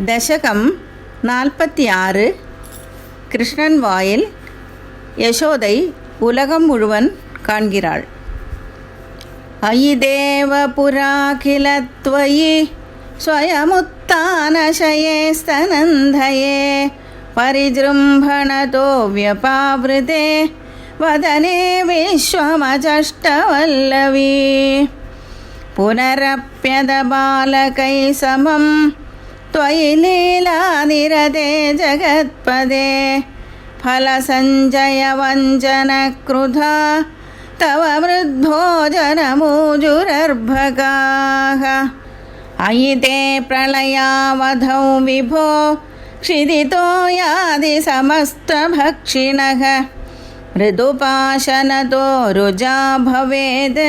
தசகம் 46. கிருஷ்ணன் வாயில் யசோதை உலகம் முழுவன் காண்கிறாள். அயி தேவ புராகிலத்வயி ஸ்வயமுத்தானசயே ஸ்தனந்தயே பரிஜృంభணதோ வ்யபாவ்ருதே வதனே விஸ்வமஜஷ்டவல்லவி புனரப்யதபாலகை சமம் त्वयि लीलानिरते जगत्पदे फलसञ्जयवञ्जनक्रुधा तव मृद्भोजनमूजुरर्भकाः अयि ते प्रलयावधौ विभो क्षिदितो यादि समस्तभक्षिणः मृदुपाशनतो रुजा भवेद्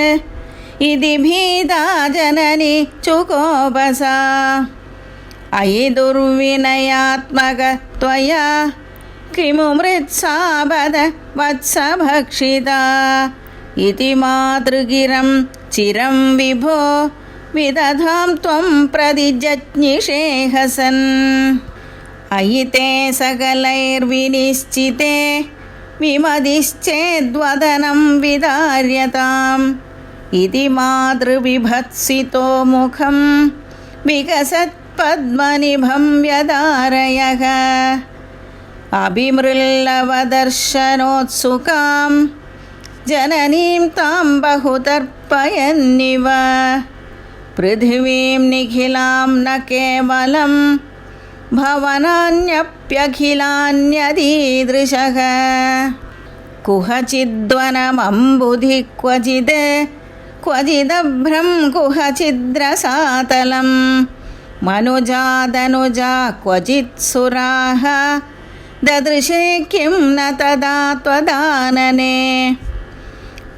इति भीता जननी चुकोपसा अयि दुर्विनयात्मक त्वया किमु मृत्सापद वत्सभक्षिता इति मातृगिरं चिरं विभो विदधां त्वं प्रतिजज्ञिषेहसन् अयि ते सकलैर्विनिश्चिते विमदिश्चेद्वदनं विदार्यताम् इति मातृविभत्सितो मुखं विकसत् पद्मनिभं व्यदारयः अभिमृल्लवदर्शनोत्सुकां जननीं तां बहुतर्पयन्निव पृथिवीं निखिलां न केवलं भवनान्यप्यखिलान्यदीदृशः कुहचिद्वनमम्बुधि क्वचिद् क्वचिदभ्रं कुहचिद्रसातलम् मनुजादनुजा क्वचित्सुराः ददृशे किं न तदा त्वदानने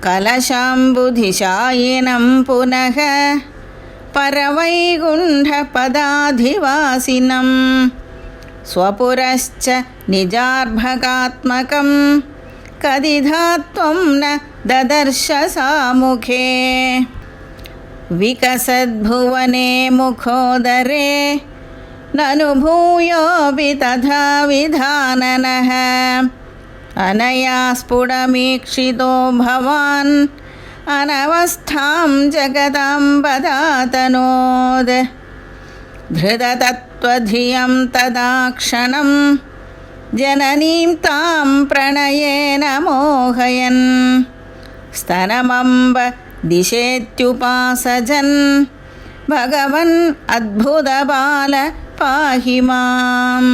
कलशाम्बुधिशायिनं पुनः परवैकुण्ठपदाधिवासिनं स्वपुरश्च निजार्भकात्मकं कदिधा त्वं न ददर्श सामुखे विकसद्भुवने मुखोदरे ननु भूयोऽपि तथा विधाननः अनया स्फुटमीक्षितो भवान् अनवस्थां जगतां पदातनोद् धृततत्त्वधियं तदा क्षणं जननीं तां प्रणयेन मोहयन् स्तनमम्ब दिशेत्युपासजन् भगवन् अद्भुतबाल पाहि माम्.